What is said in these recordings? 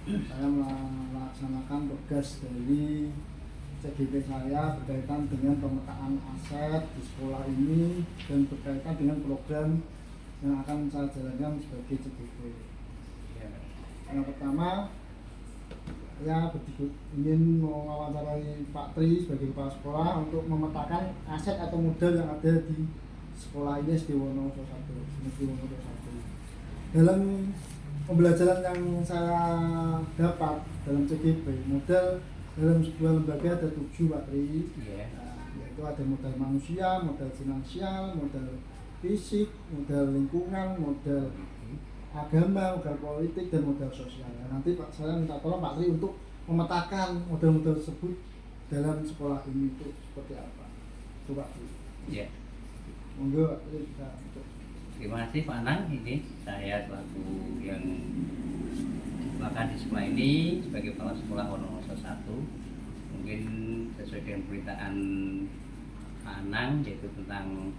saya melaksanakan tugas dari CGP saya berkaitan dengan pemetaan aset di sekolah ini dan berkaitan dengan program yang akan saya jalankan sebagai CGP. Yang pertama, saya ingin mewawancarai Pak Tri sebagai kepala sekolah untuk memetakan aset atau modal yang ada di sekolah ini SD Wonosobo 1. Dalam pembelajaran yang saya dapat dalam CGP, modal dalam sebuah lembaga ada 7, Pak Tri. Yaitu ada modal manusia, modal finansial, modal fisik, modal lingkungan, modal agama, modal politik, dan modal sosial. Nanti Pak, saya minta tolong Pak Tri untuk memetakan modal-modal tersebut dalam sekolah ini itu seperti apa. Coba Pak Tri. Iya. Monggo Pak Tri bisa. Terima kasih Pak Anang. Ini saya selaku yang bahkan di sekolah ini sebagai kepala sekolah Wonosobo 1. Mungkin sesuai dengan pemberitaan Pak Anang, yaitu tentang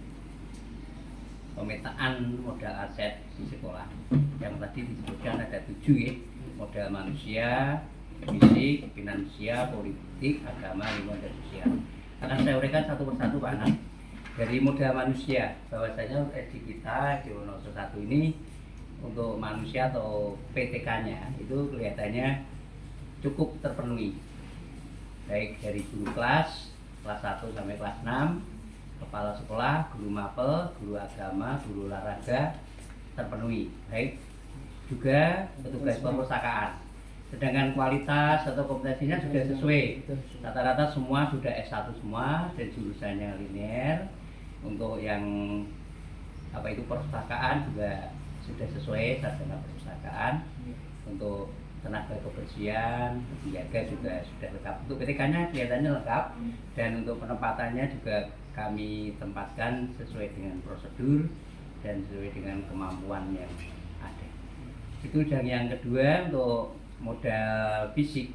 pemetaan modal aset di sekolah. Yang tadi disebutkan ada 7 ya, modal manusia, fisik, finansial, politik, agama, lingkungan, dan sosial. Akan saya uraikan satu persatu Pak Anang. Dari modal manusia, bahwasanya SD kita di Wonosobo 1 ini untuk manusia atau PTK-nya itu kelihatannya cukup terpenuhi. Baik dari guru kelas 1 sampai kelas 6, kepala sekolah, guru mapel, guru agama, guru olahraga terpenuhi. Baik juga petugas perpustakaan. Sedangkan kualitas atau kompetensinya sudah sesuai. Rata-rata semua sudah S1 semua dan jurusannya linear. Untuk yang perpustakaan juga sudah sesuai sarjana perpustakaan. Untuk tenaga kebersihan, penjaga juga sudah lengkap. Untuk PTK-nya kelihatannya lengkap, dan untuk penempatannya juga kami tempatkan sesuai dengan prosedur dan sesuai dengan kemampuan yang ada. Itu. Dan yang kedua, untuk modal fisik.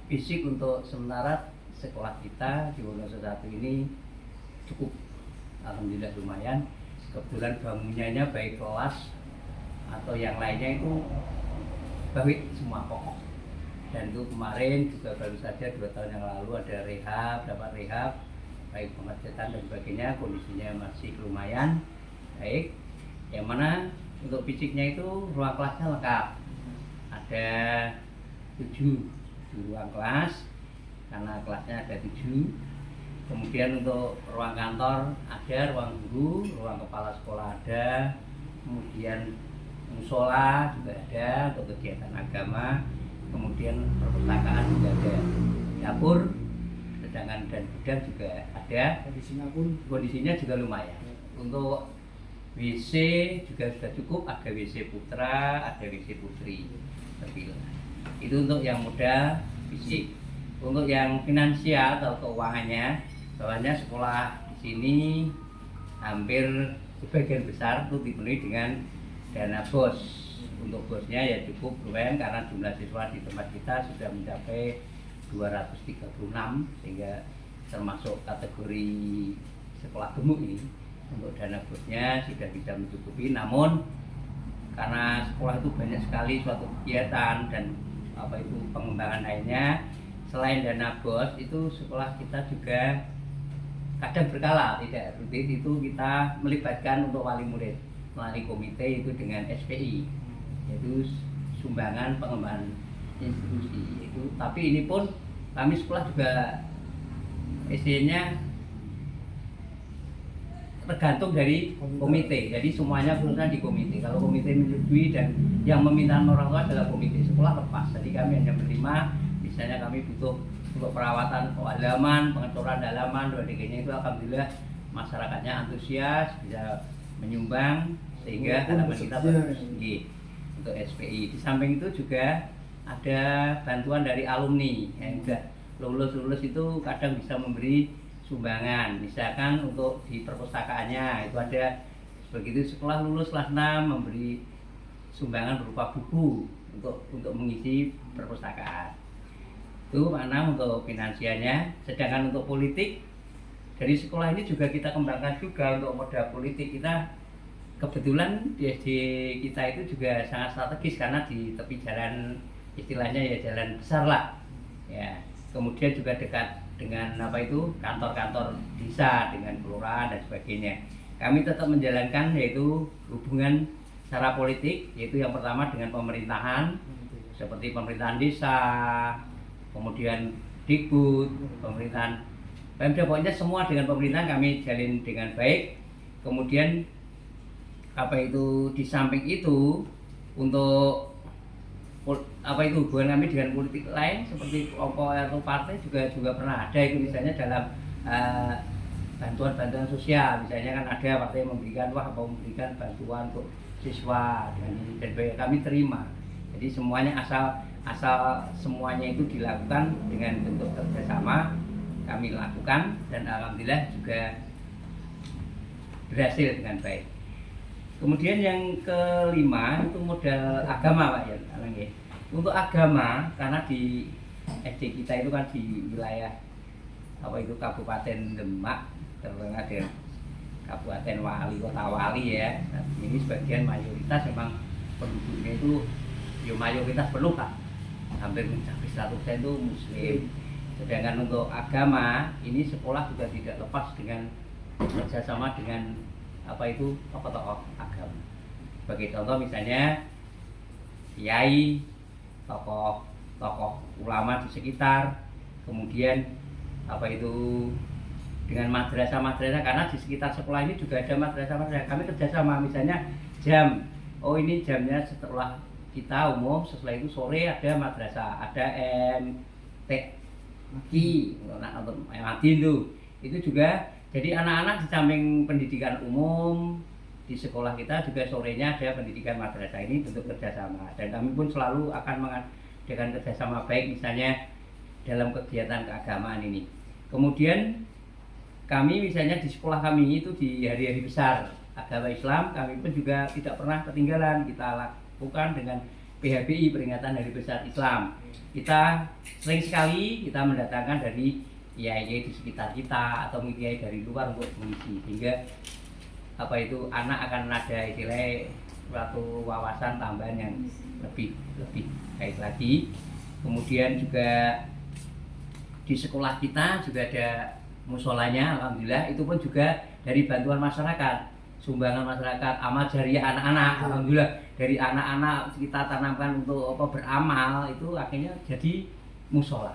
Fisik untuk sementara sekolah kita di Wonosobo 1 ini cukup, alhamdulillah lumayan. Kebetulan bangunannya baik kelas atau yang lainnya itu baik semua pokok. Dan itu kemarin juga baru saja 2 tahun yang lalu ada dapat rehab, baik pengecekan dan sebagainya, kondisinya masih lumayan baik. Yang mana untuk fisiknya itu ruang kelasnya lengkap, ada 7 di ruang kelas karena kelasnya ada 7. Kemudian untuk ruang kantor ada, ruang guru, ruang kepala sekolah ada, kemudian musola juga ada untuk kegiatan agama, kemudian perpustakaan juga ada, dapur, sedangkan dan gudang juga ada. Kondisinya juga lumayan. Untuk WC juga sudah cukup, ada WC putra, ada WC putri terpilah. Itu untuk yang modal fisik. Untuk yang finansial atau keuangannya, bahwanya sekolah di sini hampir sebagian besar itu dipenuhi dengan dana BOS. Untuk BOS-nya ya cukup lumayan karena jumlah siswa di tempat kita sudah mencapai 236, sehingga termasuk kategori sekolah gemuk ini. Untuk dana BOS-nya sudah bisa mencukupi, namun karena sekolah itu banyak sekali suatu kegiatan dan pengembangan lainnya, selain dana BOS itu sekolah kita juga kadang berkala tidak rutin itu kita melibatkan untuk wali murid melalui komite itu dengan SPI, yaitu sumbangan pengembangan institusi itu. Tapi ini pun kami sekolah juga SD-nya tergantung dari komite, jadi semuanya khususnya di komite. Kalau komite menyetujui dan yang meminta orang tua adalah komite, sekolah lepas. Jadi kami hanya menerima, misalnya kami butuh untuk perawatan halaman, pengecoran halaman, dan sebagainya, itu alhamdulillah masyarakatnya antusias bisa menyumbang sehingga halaman kita bagus. Untuk SPI. Di samping itu juga ada bantuan dari alumni yang sudah lulus itu kadang bisa memberi sumbangan. Misalkan untuk di perpustakaannya itu ada, begitu sekolah lulus kelas 6 memberi sumbangan berupa buku untuk mengisi perpustakaan. Itu mana untuk finansialnya. Sedangkan untuk politik dari sekolah ini juga kita kembangkan juga untuk modal politik. Kita kebetulan di SD kita itu juga sangat strategis karena di tepi jalan istilahnya ya jalan besar lah ya. Kemudian juga dekat dengan apa itu kantor-kantor desa, dengan kelurahan dan sebagainya. Kami tetap menjalankan yaitu hubungan secara politik, yaitu yang pertama dengan pemerintahan seperti pemerintahan desa, kemudian Dikbud, pemerintahan Pemda, pokoknya semua dengan pemerintahan kami jalin dengan baik. Kemudian apa itu di samping itu untuk apa itu hubungan kami dengan politik lain seperti kelompok atau partai juga pernah ada itu, misalnya dalam bantuan-bantuan sosial, misalnya kan ada partai memberikan memberikan bantuan untuk siswa dengan ini, dan kami terima. Jadi semuanya asal semuanya itu dilakukan dengan bentuk kerjasama kami lakukan, dan alhamdulillah juga berhasil dengan baik. Kemudian yang kelima itu modal agama Pak ya. Untuk agama, karena di SD kita itu kan di wilayah apa itu Kabupaten Demak, tertengah dengan Kabupaten Wali, Kota Wali ya. Nah, ini sebagian mayoritas memang penduduknya itu ya mayoritas penuh Pak, hampir mencapai 100% itu Muslim. Sedangkan untuk agama ini sekolah juga tidak lepas dengan kerjasama dengan apa itu tokoh-tokoh agama. Sebagai contoh misalnya kiai, tokoh ulama di sekitar, kemudian apa itu dengan madrasah-madrasah, karena di sekitar sekolah ini juga ada madrasah-madrasah. Kami kerjasama, misalnya jam, ini jamnya setelah kita umum, setelah itu sore ada madrasah, ada MTQ untuk Madin itu juga. Jadi anak-anak di samping pendidikan umum di sekolah kita juga sorenya ada pendidikan madrasah, ini bentuk kerjasama, dan kami pun selalu akan mengadakan kerjasama baik misalnya dalam kegiatan keagamaan ini. Kemudian kami misalnya di sekolah kami itu di hari-hari besar agama Islam, kami pun juga tidak pernah ketinggalan, kita lakukan dengan PHBI, peringatan Hari Besar Islam. Kita sering sekali kita mendatangkan dari kiai di sekitar kita atau kiai dari luar untuk mengisi, sehingga apa itu anak akan ada istilahnya suatu wawasan tambahan yang lebih baik lagi. Kemudian juga di sekolah kita juga ada musolanya, alhamdulillah, itu pun juga dari bantuan masyarakat, sumbangan masyarakat, amal jariah anak-anak, alhamdulillah dari anak-anak kita tanamkan untuk beramal, itu akhirnya jadi musola,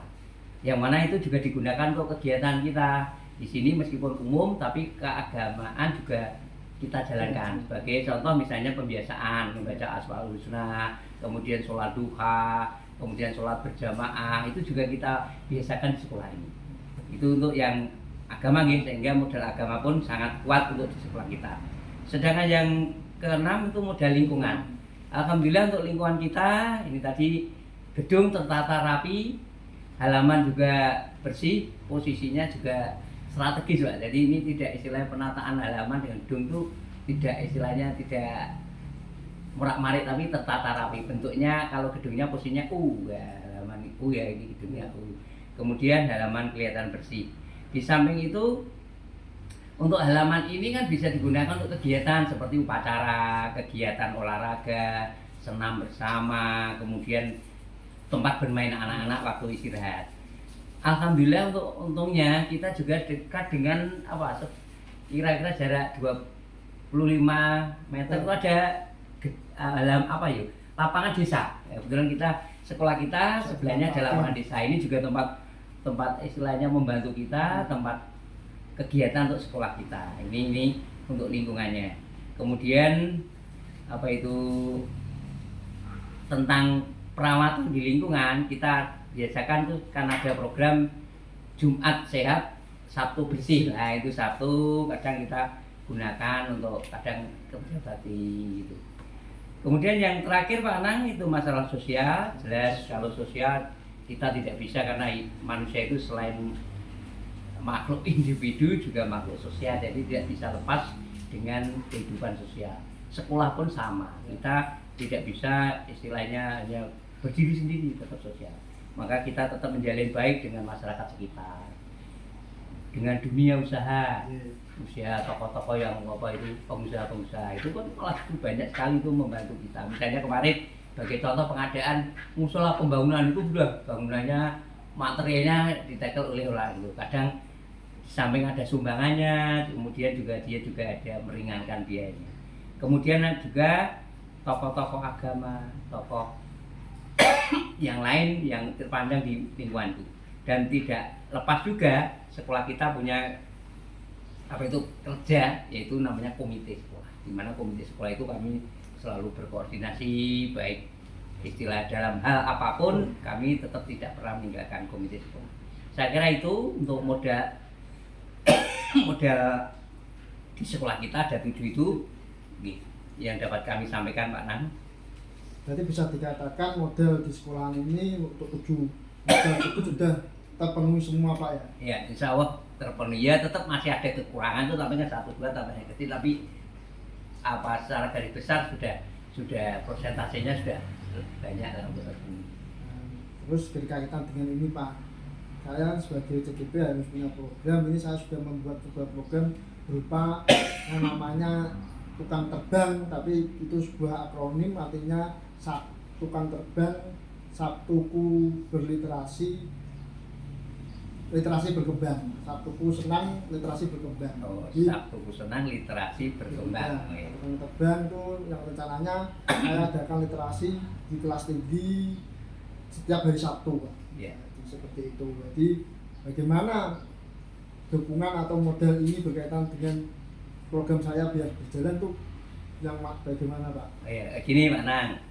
yang mana itu juga digunakan untuk kegiatan kita di sini meskipun umum, tapi keagamaan juga kita jalankan. Sebagai contoh misalnya pembiasaan membaca Asmaul Husna, kemudian sholat duha, kemudian sholat berjamaah, itu juga kita biasakan di sekolah ini. Itu untuk yang agama nih, sehingga modal agama pun sangat kuat untuk di sekolah kita. Sedangkan yang keenam itu modal lingkungan. Alhamdulillah untuk lingkungan kita ini tadi gedung tertata rapi, halaman juga bersih, posisinya juga strategis Pak. Jadi ini tidak istilahnya penataan halaman dengan gedung itu tidak istilahnya tidak morak-marik, tapi tertata rapi. Bentuknya kalau gedungnya posisinya ya, halaman U ya, ini gedungnya U. Kemudian halaman kelihatan bersih. Di samping itu untuk halaman ini kan bisa digunakan untuk kegiatan seperti upacara, kegiatan olahraga, senam bersama, kemudian tempat bermain anak-anak waktu istirahat. Alhamdulillah untuk untungnya kita juga dekat dengan kira-kira jarak 25 meter itu ada lapangan desa. Ya, kebetulan kita sekolah kita sebelahnya ada lapangan desa. Ini juga tempat istilahnya membantu kita, tempat kegiatan untuk sekolah kita. Ini untuk lingkungannya. Kemudian tentang perawatan di lingkungan, kita biasakan tuh kan ada program Jumat Sehat, Sabtu Bersih. Nah itu Sabtu kadang kita gunakan untuk kadang kerja bakti gitu. Kemudian yang terakhir Pak Anang itu masalah sosial. Jelas kalau sosial kita tidak bisa, karena manusia itu selain makhluk individu juga makhluk sosial, jadi tidak bisa lepas dengan kehidupan sosial. Sekolah pun sama, kita tidak bisa istilahnya hanya berdiri sendiri, tetap sosial. Maka kita tetap menjalin baik dengan masyarakat sekitar, dengan dunia usaha tokoh-tokoh yang pengusaha-pengusaha itu kan malah banyak sekali itu membantu kita. Misalnya kemarin sebagai contoh pengadaan musola pembangunan itu sudah bangunannya materialnya ditekel oleh orang itu. Kadang di samping ada sumbangannya, kemudian juga dia juga ada meringankan biayanya. Kemudian juga tokoh-tokoh agama, tokoh yang lain yang terpandang di lingkungan itu. Dan tidak lepas juga sekolah kita punya apa itu kerja, yaitu namanya komite sekolah. Di mana komite sekolah itu kami selalu berkoordinasi, baik istilah dalam hal apapun kami tetap tidak pernah meninggalkan komite sekolah. Saya kira itu untuk modal di sekolah kita ada 7 itu yang dapat kami sampaikan Pak Nang. Berarti bisa dikatakan model di sekolahan ini untuk 7 model itu sudah terpenuhi semua Pak ya? Ya, insya Allah terpenuhi. Ya tetap masih ada kekurangan tuh, tampaknya 1-2 tampaknya kecil, tapi apa secara garis besar sudah persentasenya sudah banyak lah untuk terpenuhi. Terus berkaitan dengan ini Pak, saya sebagai CGP harus punya program. Ini saya sudah membuat sebuah program berupa yang namanya tukang terbang, tapi itu sebuah akronim, artinya tukang terbang Sabtuku berliterasi, literasi berkembang. Sabtuku senang, literasi berkembang. Sabtuku senang, literasi berkembang. Tukang terbang itu yang rencananya saya adakan literasi di kelas tinggi setiap hari Sabtu Pak. Yeah. Seperti itu. Jadi bagaimana dukungan atau model ini berkaitan dengan program saya biar berjalan tuh yang bagaimana Pak? Gini Pak Nang,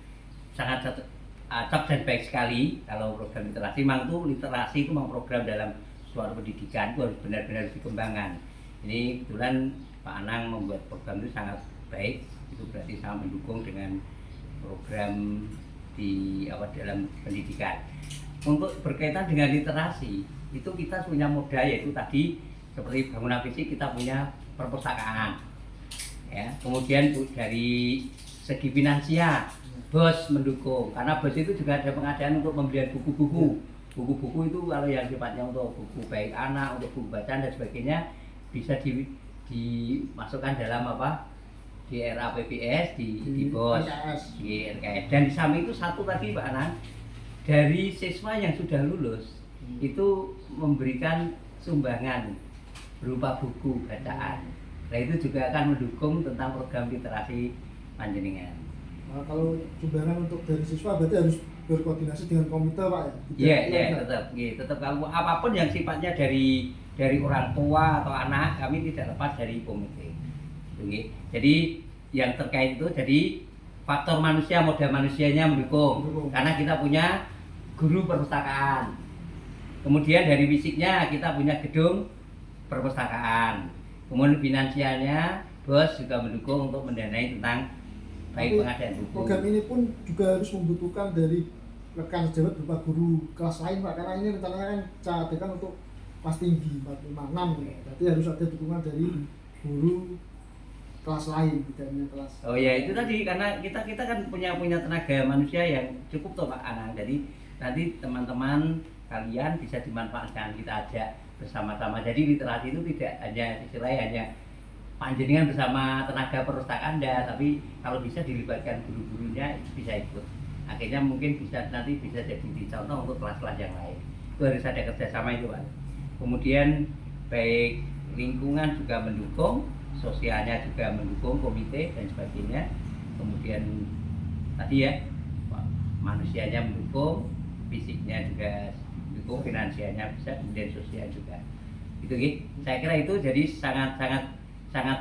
sangat cocok dan baik sekali kalau program literasi. Memang tuh literasi itu memang program dalam suatu pendidikan itu harus benar-benar dikembangkan. Ini kebetulan Pak Anang membuat program itu sangat baik, itu berarti sangat mendukung dengan program di dalam pendidikan. Untuk berkaitan dengan literasi itu kita punya modal, yaitu tadi seperti bangunan fisik kita punya perpustakaan ya. Kemudian dari segi finansial BOS mendukung, karena BOS itu juga ada pengadaan untuk pembelian buku-buku. Buku-buku itu kalau yang sifatnya untuk buku baik anak, untuk buku bacaan dan sebagainya bisa dimasukkan dalam di RAPBS, di BOS, di RKS. Dan di samping itu satu tadi Pak Anang, dari siswa yang sudah lulus itu memberikan sumbangan berupa buku bacaan. Nah itu juga akan mendukung tentang program literasi panjenengan. Nah, kalau sumbangan untuk dari siswa berarti harus berkoordinasi dengan komite Pak ya? Iya, tetap kalau apapun yang sifatnya dari orang tua atau anak, kami tidak lepas dari komite. Jadi yang terkait itu, jadi faktor manusia, modal manusianya mendukung. Karena kita punya guru perpustakaan. Kemudian dari fisiknya kita punya gedung perpustakaan. Kemudian finansialnya BOS juga mendukung untuk mendanai tentang baik pengadaan buku. Program ini pun juga harus membutuhkan dari rekan sejawat berupa guru kelas lain Pak, karena ini rencananya kan saya adakan untuk kelas tinggi 4, 5, 6 ya. Berarti harus ada dukungan dari guru kelas lain, tidak hanya kelas. Oh ya, itu tadi karena kita kan punya tenaga manusia yang cukup toh Pak Anang. Jadi nanti teman-teman kalian bisa dimanfaatkan, kita ajak bersama-sama. Jadi literasi itu tidak hanya istilahnya hanya panjenengan bersama tenaga perpustakaan Anda, tapi kalau bisa dilibatkan guru-gurunya bisa ikut. Akhirnya mungkin nanti bisa jadi contoh untuk kelas-kelas yang lain. Itu harus ada kerjasama itu Pak. Kemudian baik lingkungan juga mendukung, sosialnya juga mendukung, komite dan sebagainya. Kemudian tadi ya manusianya mendukung, fisiknya juga mendukung, finansialnya bisa, kemudian sosial juga. Itu saya kira itu jadi sangat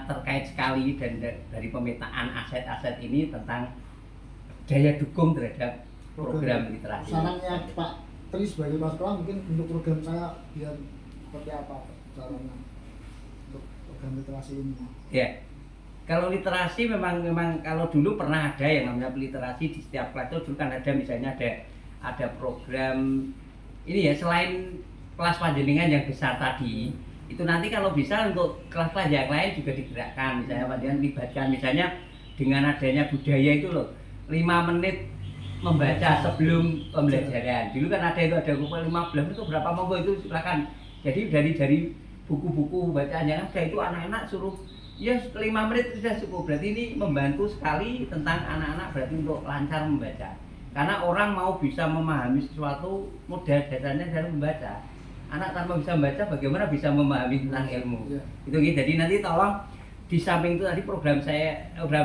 terkait sekali dan dari pemetaan aset-aset ini tentang daya dukung terhadap program literasi. Sarannya Pak Tri sebagai kepala sekolah mungkin untuk program saya biar seperti apa caranya untuk program literasi ini? Ya, kalau literasi memang kalau dulu pernah ada yang namanya literasi di setiap kelas itu dulu kan ada, misalnya ada program ini ya, selain kelas panjenengan yang besar tadi itu nanti kalau bisa untuk kelas-kelas yang lain juga digerakkan, misalnya panjenengan libatkan misalnya dengan adanya budaya itu loh, 5 menit membaca sebelum pembelajaran. Dulu kan ada 15 itu berapa, monggo itu silakan. Jadi dari buku-buku bacaan yang ada itu anak-anak suruh ya 5 menit sudah cukup. Berarti ini membantu sekali tentang anak-anak berarti untuk lancar membaca. Karena orang mau bisa memahami sesuatu modal dasarnya dari membaca. Anak tanpa bisa membaca bagaimana bisa memahami tentang ilmu? Itu gitu. Jadi nanti tolong di samping itu tadi program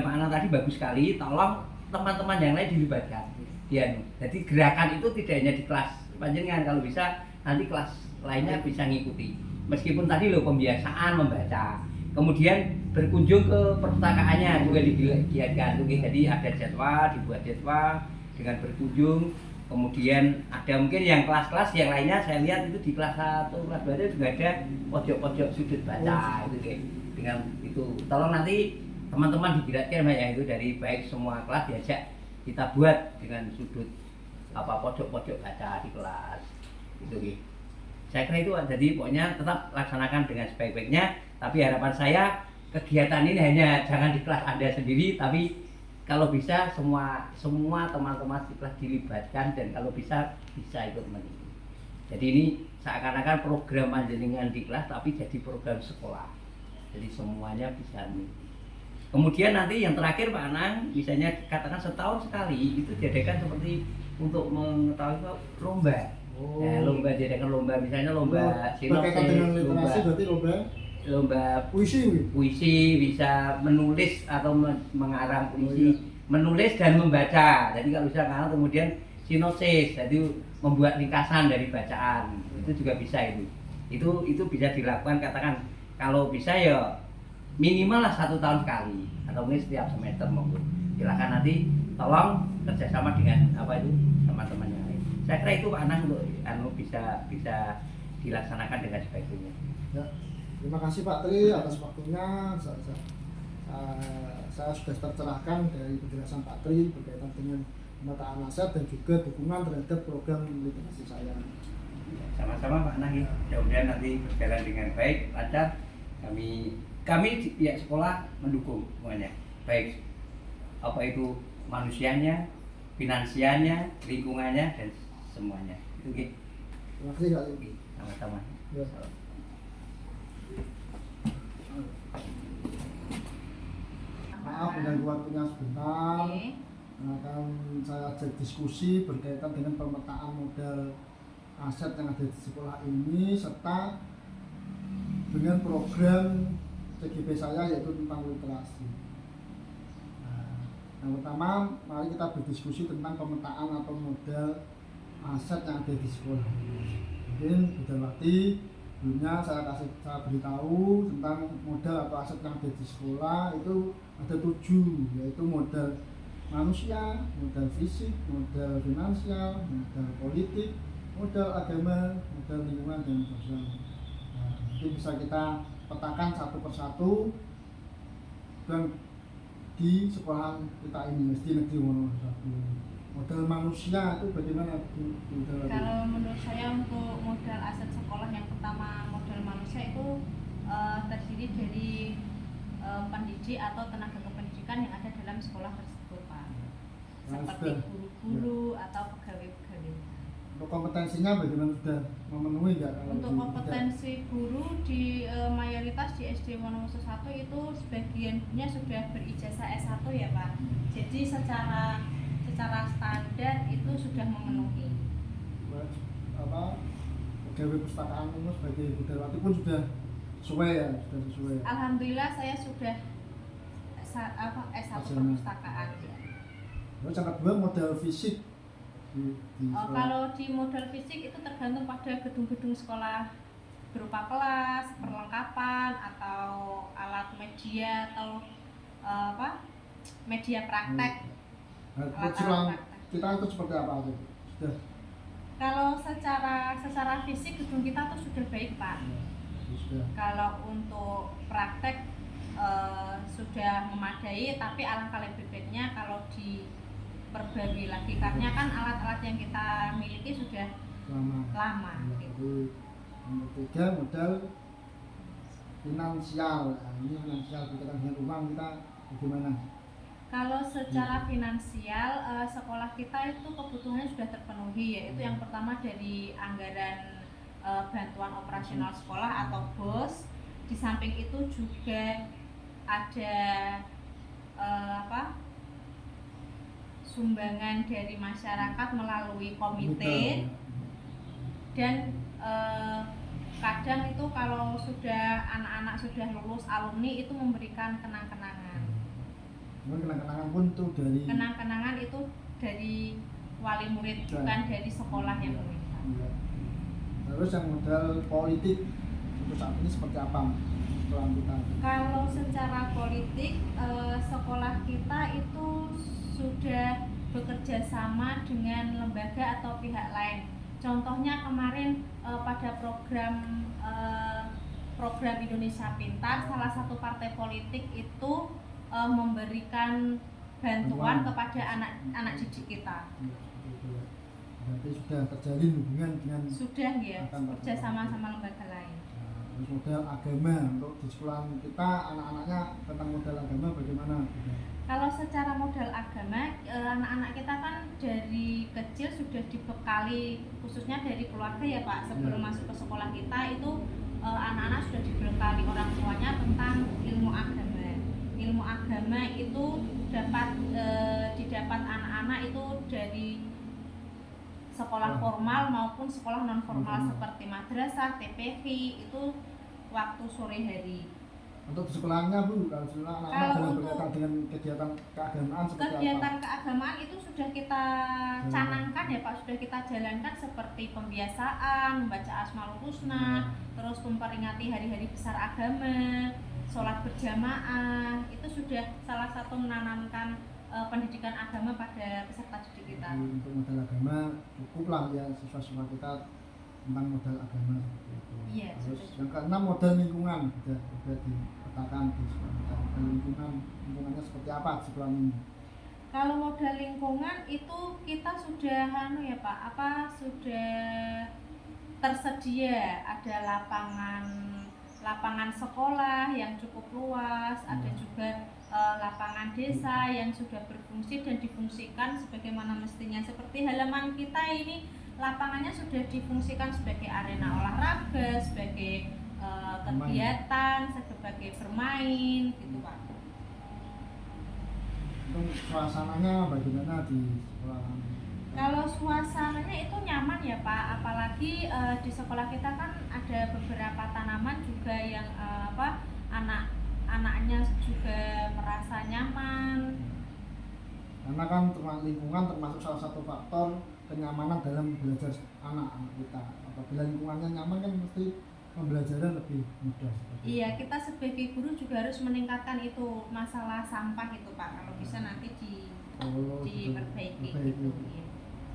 anak tadi bagus sekali. Tolong teman-teman yang lain dilibatkan. Jadi gerakan itu tidak hanya di kelas panjenengan, kalau bisa nanti kelas lainnya bisa ngikuti. Meskipun tadi lo pembiasaan membaca, kemudian berkunjung ke perpustakaannya juga digiatkan. Jadi ada jadwal, dibuat jadwal dengan berkunjung. Kemudian ada mungkin yang kelas-kelas yang lainnya saya lihat itu di kelas 1, kelas 2 itu juga ada pojok-pojok sudut baca itu kayak dengan itu. Tolong nanti teman-teman digiatkan ya, itu dari baik semua kelas diajak kita buat dengan sudut pojok-pojok baca di kelas itu gitu. Saya kira itu jadi pokoknya tetap laksanakan dengan sebaik-baiknya, tapi harapan saya kegiatan ini hanya jangan di kelas Anda sendiri, tapi kalau bisa semua teman-teman di kelas dilibatkan, dan kalau bisa ikut mengikuti. Jadi ini seakan-akan program panjenengan di kelas tapi jadi program sekolah. Jadi semuanya bisa mengikuti. Kemudian nanti yang terakhir Pak Anang, misalnya katakan setahun sekali itu diadakan seperti untuk mengetahui lomba. Lomba diadakan lomba, misalnya lomba berkaitan dengan literasi, berarti lomba puisi, bisa menulis atau mengarang puisi, menulis dan membaca. Jadi kalau bisa ngarang, kemudian sinopsis, jadi membuat ringkasan dari bacaan, itu juga bisa itu bisa dilakukan. Katakan kalau bisa ya minimal lah 1 tahun sekali atau mungkin setiap semester monggo. Silakan nanti tolong kerjasama dengan teman-teman yang lain. Saya kira itu Pak Anang untuk bisa dilaksanakan dengan sebaik-baiknya. Ya. Terima kasih Pak Tri atas waktunya. Saya sudah tercerahkan dari penjelasan Pak Tri berkaitan dengan pemetaan aset dan juga dukungan terhadap program literasi saya. Sama-sama Pak Anang, mudah-mudahan nanti berjalan dengan baik, lancar. Kami di pihak sekolah mendukung semuanya, baik itu manusianya, finansialnya, lingkungannya, dan semuanya. Itu gitu. Terima kasih Kak. Sama-sama. Ya. Maaf mengganggu waktunya sebentar. Akan saya ajak diskusi berkaitan dengan pemetaan modal aset yang ada di sekolah ini serta dengan program CGP saya, yaitu tentang literasi. Yang pertama, mari kita berdiskusi tentang pemetaan atau modal aset yang ada di sekolah. Mungkin Budawati sebelumnya saya beritahu tentang modal atau aset yang ada di sekolah itu ada 7, yaitu modal manusia, modal fisik, modal finansial, modal politik, modal agama, modal lingkungan, dan sosial. Mungkin bisa kita petakan satu persatu dan di sekolahan kita ini, SD Negeri Wonosobo. Modal manusia itu bagaimana Bu? Kalau menurut saya untuk modal aset sekolah, yang pertama modal manusia itu terdiri dari pendidik atau tenaga kependidikan yang ada dalam sekolah tersebut Pak. Seperti guru-guru atau pegawai-pegawai. Untuk kompetensinya bagaimana, sudah memenuhi nggak? Untuk kompetensi guru di mayoritas di SD Wonosobo 1 itu sebagiannya sudah berijazah S1 ya Pak. Jadi secara standar itu sudah memenuhi. Pegawai perpustakaan umum sebagai Budawati pun sudah sesuai ya, sudah sesuai. Alhamdulillah saya sudah S1 perpustakaan ya. Lalu yang kedua modal fisik. Kalau di modal fisik itu tergantung pada gedung-gedung sekolah, berupa kelas, perlengkapan, atau alat media, atau media praktek. Kita itu seperti apa itu? Sudah. Kalau secara fisik gedung kita tuh sudah baik Pak. Sudah. Kalau untuk praktek sudah memadai, tapi alangkah lebih baiknya kalau diperbarui lagi, karena kan alat-alat yang kita miliki sudah lama. Gitu. Yang ketiga modal finansial. Nah, ini finansial berkaitan dengan uang kita bagaimana? Kalau secara finansial sekolah kita itu kebutuhannya sudah terpenuhi, yaitu yang pertama dari anggaran bantuan operasional sekolah atau BOS. Di samping itu juga ada sumbangan dari masyarakat melalui komite, Komite. dan kadang itu kalau sudah anak-anak sudah lulus alumni itu memberikan kenang-kenangan. Cuman kenang-kenangan pun itu dari Kenang-kenangan itu dari wali murid, bukan dari sekolah yang meminta. Iya. Terus yang modal politik untuk saat ini seperti apa sekolah kita? Kalau secara politik, sekolah kita itu sudah bekerja sama dengan lembaga atau pihak lain. Contohnya kemarin pada program Indonesia Pintar, salah satu partai politik itu memberikan bantuan kepada anak didik kita. Ya, seperti itu ya. Berarti sudah terjalin hubungan dengan Sudah ya, akan kerja sama lembaga lain. terus modal agama untuk di sekolah kita anak-anaknya tentang modal agama bagaimana? Kalau secara modal agama, anak-anak kita kan dari kecil sudah dibekali, khususnya dari keluarga ya Pak, sebelum masuk ke sekolah kita itu anak-anak sudah dibekali orang tuanya tentang ilmu agama. Ilmu agama itu didapat anak-anak itu dari sekolah formal maupun sekolah non formal seperti madrasah, TPV itu waktu sore hari. Untuk di sekolahnya Bu, kalau anak-anak dalam berkaitan dengan kegiatan keagamaan seperti Kegiatan apa? keagamaan itu sudah kita canangkan ya Pak, sudah kita jalankan seperti pembiasaan, membaca Asmaul Husna, terus memperingati hari-hari besar agama, sholat berjamaah, itu sudah salah satu menanamkan pendidikan agama pada peserta didik kita. Jadi, untuk modal agama cukuplah ya siswa-siswa kita tentang modal agama seperti itu. Iya, Terus sudah. yang keenam modal lingkungan sudah dipetakan di sekolah kita. Modal lingkungannya seperti apa di sekolah ini? Kalau modal lingkungan itu kita sudah ya Pak, sudah tersedia, ada lapangan sekolah yang cukup luas, ada juga lapangan desa yang sudah berfungsi dan difungsikan sebagaimana mestinya. Seperti halaman kita ini, lapangannya sudah difungsikan sebagai arena olahraga, sebagai kegiatan, sebagai bermain gitu Pak. Untuk suasananya bagaimana di sekolah? Kalau suasananya itu nyaman ya Pak, apalagi di sekolah kita kan ada beberapa tanaman juga yang anak-anaknya juga merasa nyaman. Karena kan lingkungan termasuk salah satu faktor kenyamanan dalam belajar anak-anak kita. Apabila lingkungannya nyaman kan mesti pembelajaran lebih mudah. Iya, kita sebagai guru juga harus meningkatkan itu masalah sampah itu Pak, kalau bisa nanti diperbaiki gitu. Iya.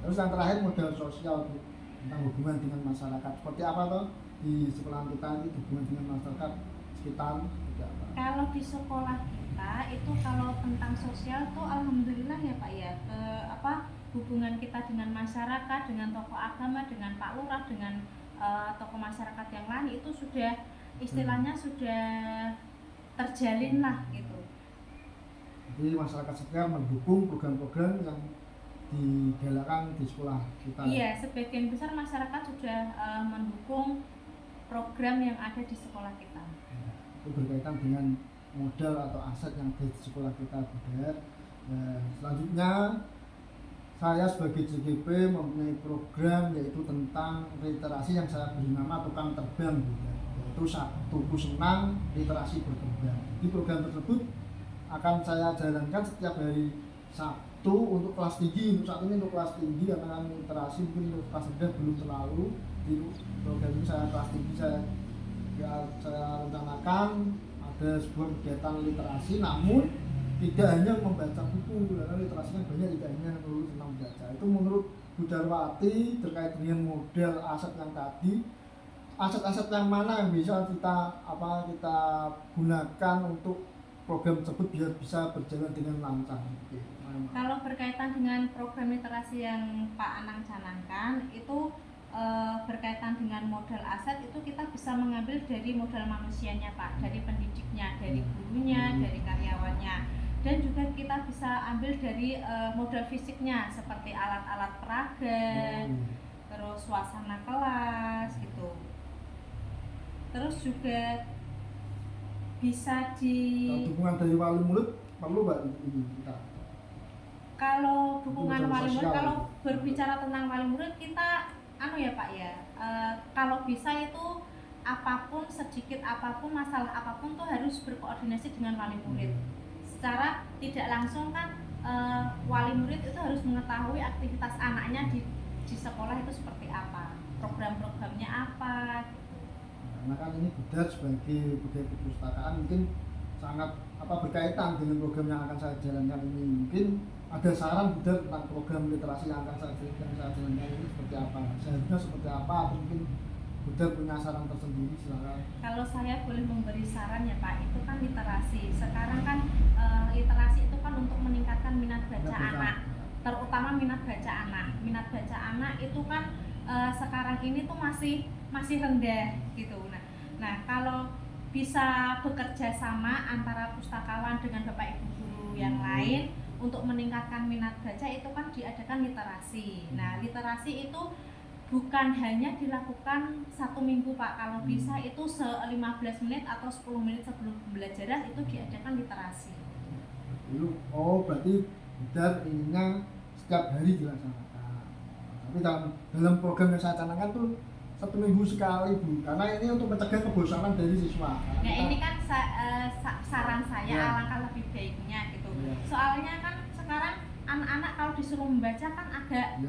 Terus yang terakhir modal sosial tentang hubungan dengan masyarakat. Seperti apa toh di sekolah kita ini hubungan dengan masyarakat sekitar? Kalau di sekolah kita itu kalau tentang sosial tuh alhamdulillah ya Pak ya, hubungan kita dengan masyarakat, dengan tokoh agama, dengan Pak Lurah, dengan tokoh masyarakat yang lain itu sudah istilahnya sudah terjalin lah gitu. Jadi masyarakat sekitar mendukung program-program yang digalakkan di sekolah kita. Iya, sebagian besar masyarakat sudah mendukung program yang ada di sekolah kita. Itu berkaitan dengan modal atau aset yang ada di sekolah kita juga. Selanjutnya saya sebagai JGP mempunyai program yaitu tentang literasi yang saya beri nama tukang terbang juga. Yaitu Tubuh Senang Literasi Berkembang. Di program tersebut akan saya jalankan setiap hari Sabtu untuk kelas tinggi. Untuk saat ini untuk kelas tinggi karena literasi mungkin untuk kelas rendah belum terlalu. Di program ini saya kelas tinggi saya rencanakan ada sebuah kegiatan literasi, namun tidak hanya membaca buku, karena literasinya banyak, tidak hanya melulu tentang membaca. Itu menurut Bu Darwati terkait dengan model aset yang tadi, aset-aset yang mana yang bisa kita gunakan untuk program tersebut biar bisa berjalan dengan lancar. Kalau berkaitan dengan program literasi yang Pak Anang canangkan itu berkaitan dengan modal aset, itu kita bisa mengambil dari modal manusianya Pak, dari pendidiknya, dari gurunya, dari karyawannya, dan juga kita bisa ambil dari modal fisiknya seperti alat-alat peraga, terus suasana kelas gitu. Terus juga bisa dukungan dari wali murid perlu Mbak ini kita. Kalau dukungan Dukungan wali murid, sosial. kalau berbicara tentang wali murid kita ya Pak ya, kalau bisa itu apapun, sedikit apapun, masalah apapun tuh harus berkoordinasi dengan wali murid. Secara tidak langsung kan wali murid itu harus mengetahui aktivitas anaknya di sekolah itu seperti apa, program-programnya apa. Karena kan ini Budar sebagai budaya perpustakaan mungkin sangat berkaitan dengan program yang akan saya jalankan ini. Mungkin ada saran Budar tentang program literasi yang akan saya jalankan ini seperti apa, seharusnya seperti apa, atau mungkin Budar punya saran tersendiri, silakan. Kalau saya boleh memberi saran ya Pak, itu kan literasi. Sekarang kan literasi itu kan untuk meningkatkan minat baca anak, terutama minat baca anak. Minat baca anak itu kan sekarang ini tuh masih rendah gitu. Nah kalau bisa bekerja sama antara pustakawan dengan Bapak Ibu guru yang lain untuk meningkatkan minat baca, itu kan diadakan literasi. Nah literasi itu bukan hanya dilakukan 1 minggu Pak, kalau bisa itu 15 menit atau 10 menit sebelum pembelajaran itu diadakan literasi. Berarti Budar inginnya setiap hari dilaksanakan. Tapi dalam program yang saya canangkan tuh 1 minggu sekali Bu, karena ini untuk mencegah kebosanan dari siswa. Nah ini kan saran saya, ya, alangkah lebih baiknya gitu. Ya. Soalnya kan sekarang anak-anak kalau disuruh membaca kan agak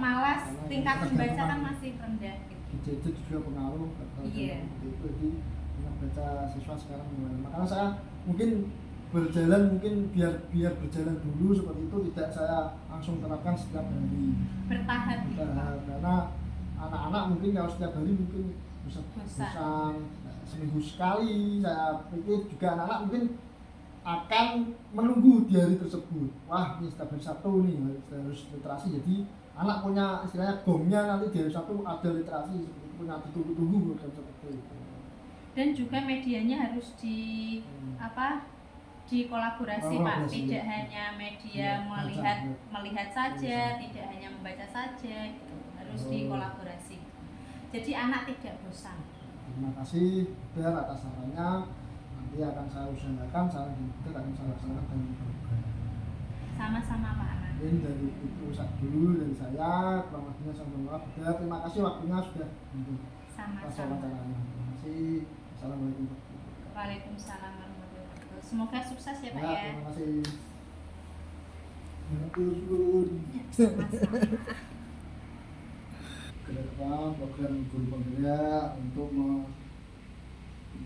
malas, tingkat membaca kan masih rendah gitu. Gadget juga pengaruh. Iya. Itu jadi minat baca siswa sekarang mulai. Makanya saya mungkin biar berjalan dulu seperti itu, tidak saya langsung terapkan setiap hari. Bertahap. Karena anak-anak mungkin kalau setiap hari mungkin bosan. Seminggu sekali, saya pikir juga anak-anak mungkin akan menunggu di hari tersebut. Wah, ini setiap hari Sabtu nih harus literasi, jadi anak punya istilahnya gongnya nanti di hari Sabtu ada literasi, punya ditunggu-tunggu seperti itu. Dan juga medianya harus dikolaborasi Pak, tidak hanya media melihat saja, tidak hanya membaca saja, gitu. Harus dikolaborasi. Jadi anak tidak bosan. Terima kasih Budar atas sarannya. Nanti akan saya usahakan, saran Budar akan saya laksanakan dengan program. Sama-sama Pak Anan. Ini dari itu dulu dari saya, kurang lebihnya saya mohon maaf. Budar, terima kasih waktunya sudah untuk Sama-sama. wawancaranya. Terima kasih. Assalamualaikum. Waalaikumsalam warahmatullahi wabarakatuh. Semoga sukses ya Pak ya. Terima kasih. Kedepan program guru penggerak untuk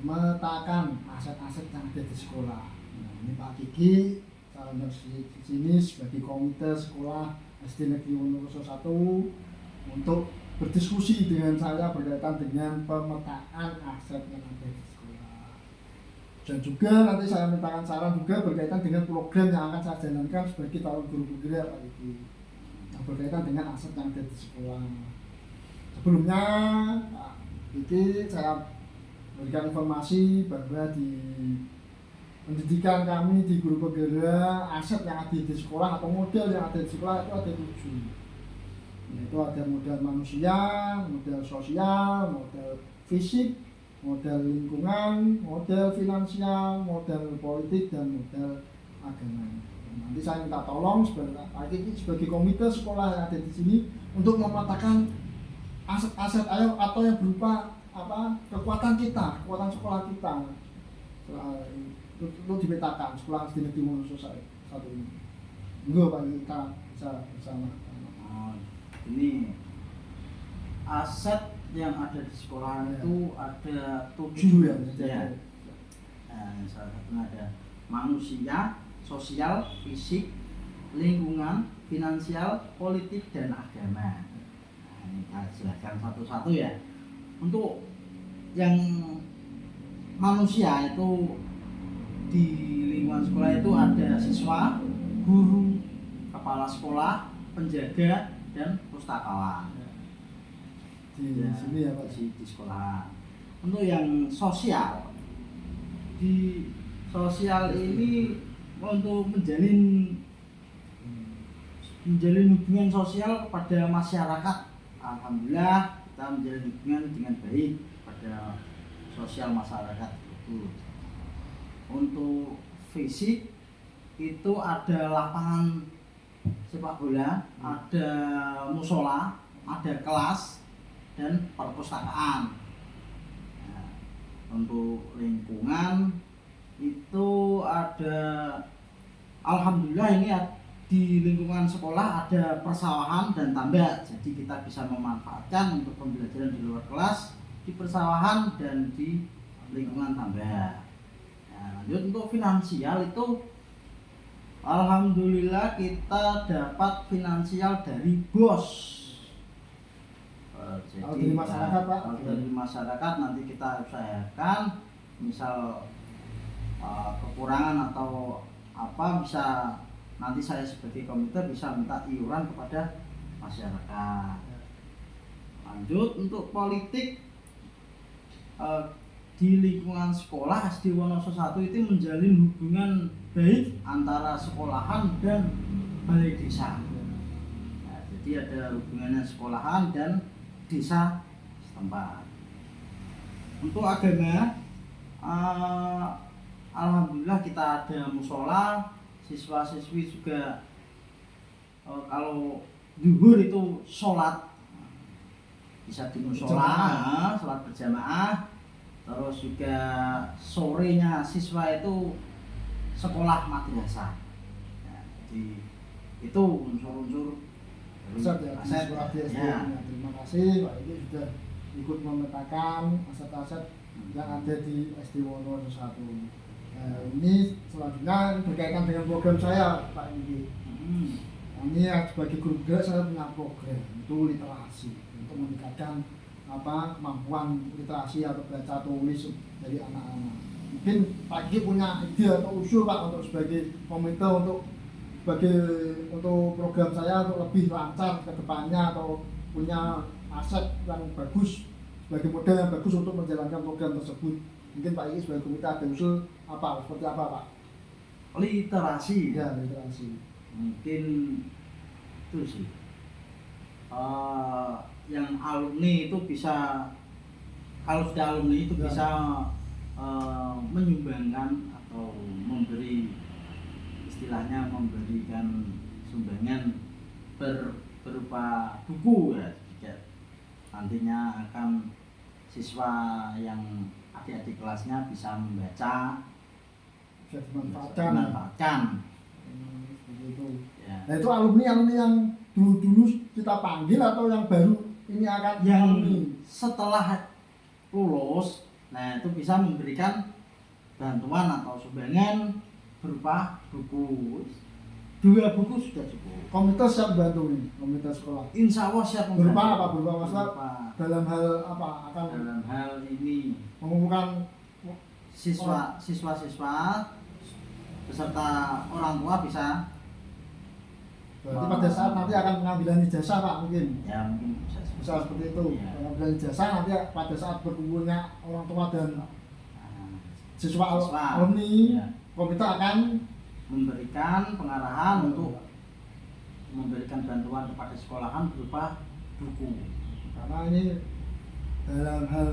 memetakan aset-aset yang ada di sekolah. Nah, ini Pak Kiki, saya undang di sini sebagai komite sekolah SD Negeri Wonoreso 1 untuk berdiskusi dengan saya berkaitan dengan pemetaan aset yang ada di sekolah. Dan juga nanti saya mintakan saran juga berkaitan dengan program yang akan saya jalankan sebagai tahun guru penggerak Pak Kiki, yang berkaitan dengan aset yang ada di sekolah. Sebelumnya ini saya berikan informasi bahwa di pendidikan kami di guru penggerak, aset yang ada di sekolah atau model yang ada di sekolah itu ada 7, yaitu ada model manusia, model sosial, model fisik, model lingkungan, model finansial, model politik, dan model agama. Nanti saya minta tolong sebagai komite sekolah yang ada di sini untuk memetakan aset-aset atau yang berupa kekuatan sekolah kita untuk dipetakan sekolah SD Negeri Wonoreso 1 ini. Enggak Pak, kita bisa bersama. Ini aset yang ada di sekolah itu ada 7 ya. Salah satunya ada manusia, sosial, fisik, lingkungan, finansial, politik, dan agama. Kita jelaskan satu-satu ya. Untuk yang manusia itu di lingkungan sekolah itu ada siswa, guru, kepala sekolah, penjaga, dan pustakawan. Di sini ya Pak, di sekolah. Untuk yang sosial, di sosial ini untuk menjalin hubungan sosial pada masyarakat. Alhamdulillah kita menjalin hubungan dengan baik pada sosial masyarakat itu. Untuk fisik itu ada lapangan sepak bola, ada musola, ada kelas, dan perpustakaan. Nah, untuk lingkungan itu ada, alhamdulillah ini di lingkungan sekolah ada persawahan dan tambak, jadi kita bisa memanfaatkan untuk pembelajaran di luar kelas, di persawahan dan di lingkungan tambak. Nah, lanjut untuk finansial itu alhamdulillah kita dapat finansial dari BOS. Jadi Kalau dari masyarakat, Pak? kalau dari masyarakat nanti kita usahakan, misal kekurangan atau apa, bisa nanti saya sebagai komite bisa minta iuran kepada masyarakat. Lanjut untuk politik, di lingkungan sekolah SD Wonoso 1 itu menjalin hubungan baik antara sekolahan dan balai desa. Nah, jadi ada hubungannya sekolahan dan desa setempat. Untuk agama, alhamdulillah kita ada musola, siswa-siswi juga kalau zuhur itu sholat bisa di musola, sholat berjamaah. Terus juga sorenya siswa itu sekolah madrasah. Nah, jadi itu unsur-unsur Aset ya, sekolah di SD. Ya. Nah, terima kasih Pak Iki sudah ikut memetakan aset-aset yang ada di SD Wonoso 1. Nah, ini selanjutnya berkaitan dengan program saya Pak Iki. Nah, ini sebagai guru gerak saya punya program itu literasi untuk meningkatkan kemampuan literasi atau baca tulis dari anak-anak. Mungkin Pak Iki punya ide atau usul Pak untuk sebagai komite untuk program saya untuk lebih lancar ke depannya, atau punya aset yang bagus sebagai model yang bagus untuk menjalankan program tersebut. Mungkin Pak Iki sebagai komite ada usul apa, seperti apa Pak? Literasi. Ya, literasi. Mungkin itu sih. Yang alumni itu bisa, kalau sudah alumni itu Ya, bisa menyumbangkan atau memberi, istilahnya memberikan sumbangan berupa buku ya, jika nantinya akan siswa yang adik-adik kelasnya bisa membaca, bisa bisa dimanfaatkan. dimanfaatkan. Seperti itu. Ya. Nah, itu alumni yang dulu kita panggil atau yang baru ini akan Yang alumni? setelah lulus, nah itu bisa memberikan bantuan atau sumbangan berupa buku. 2 buku sudah cukup. Komite siap bantu nih, komite sekolah. Insya Allah siap Berupa membantu. apa? Berupa masalah Berupa dalam hal apa? Akan dalam hal ini mengumpulkan siswa-siswa beserta orang tua bisa, berarti pada saat nanti akan pengambilan ijazah Pak, mungkin ya mungkin bisa seperti itu. Ya. Pengambilan ijazah nanti pada saat berkumpulnya orang tua dan Nah, siswa Siswa. alumni, Ya. komite akan memberikan pengarahan untuk memberikan bantuan kepada sekolahan berupa buku. karena ini dalam hal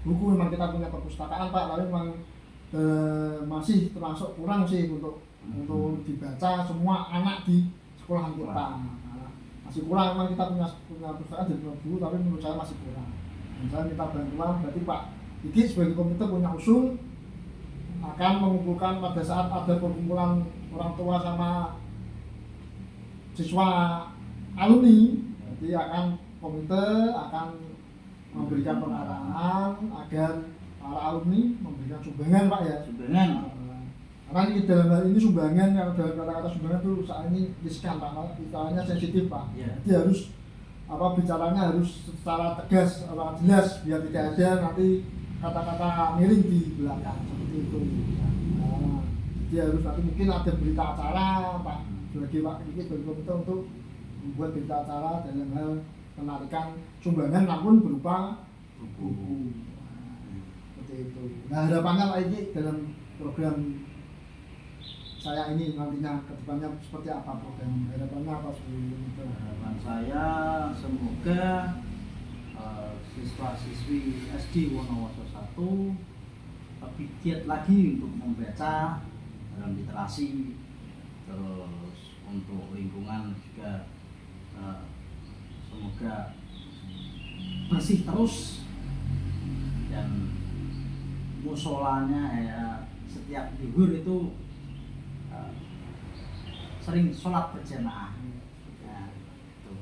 buku memang kita punya perpustakaan Pak, tapi memang masih termasuk kurang sih untuk dibaca semua anak di sekolahan kita. Nah, masih kurang, memang kita punya perpustakaan jadi buku, tapi menurut saya masih kurang. Dan saya minta bantuan, berarti Pak Iki sebagai komite punya usul akan mengumpulkan pada saat ada perkumpulan orang tua sama siswa alumni, jadi akan komite akan memberikan pengarahan agar para alumni memberikan sumbangan Pak ya. Sumbangan. Karena ini dalam hal ini sumbangan, yang dalam kata-kata sumbangan itu saat ini riskan Pak, bicaranya sensitif Pak. Ya. Jadi harus bicaranya harus secara tegas, jelas, biar tidak ada nanti kata-kata miring di belakang seperti itu. Nah, jadi harus nanti mungkin ada berita acara Pak, sebagai Pak Iki sebagai komite untuk membuat berita acara dalam hal penarikan sumbangan namun berupa buku. Seperti itu. Nah, harapannya Pak Iki dalam program saya ini nantinya ke depannya seperti apa program? Harapannya apa sebenarnya? Harapan saya semoga siswa-siswi SD Wonoso 1 lebih giat lagi untuk membaca dalam literasi, terus untuk lingkungan juga semoga bersih terus dan musolanya setiap zuhur itu sering sholat berjamaah. Nah, itu.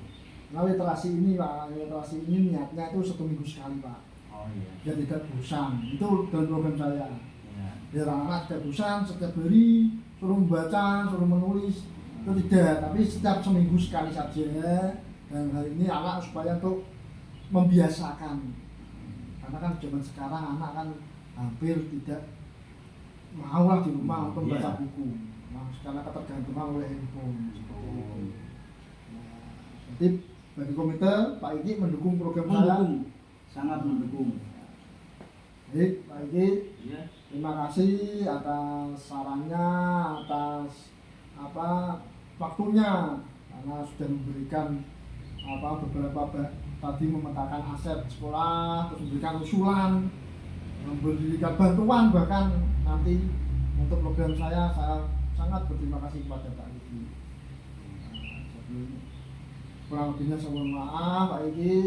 Nah, literasi ini Pak, literasi ini niatnya itu 1 minggu sekali Pak. Oh iya. Biar tidak bosan. Itu dalam program saya. Ya. Biar anak tidak bosan, setiap hari suruh membaca, suruh menulis. Itu tidak, tapi setiap seminggu sekali saja. Dan hari ini anak supaya untuk membiasakan. Karena kan zaman sekarang anak kan hampir tidak mau lah di rumah untuk membaca buku. Nah, karena ketergantungan oleh handphone. Seperti itu. Nah, jadi bagi komite Pak Iki mendukung program saya. Mendukung, sangat mendukung. Baik, Pak Iki, Ya. terima kasih atas sarannya, atas waktunya, karena sudah memberikan beberapa tadi memetakan aset sekolah, terus memberikan usulan, memberikan bantuan, bahkan nanti untuk program saya sangat berterima kasih kepada Pak Iki. Jadi kurang lebihnya saya mohon maaf Pak Iki.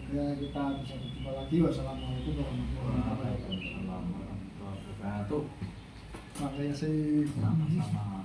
Semoga kita bisa berjumpa lagi. Wassalamualaikum warahmatullahi wabarakatuh. Waalaikumsalam warahmatullahi wabarakatuh. Terima kasih. Sama-sama.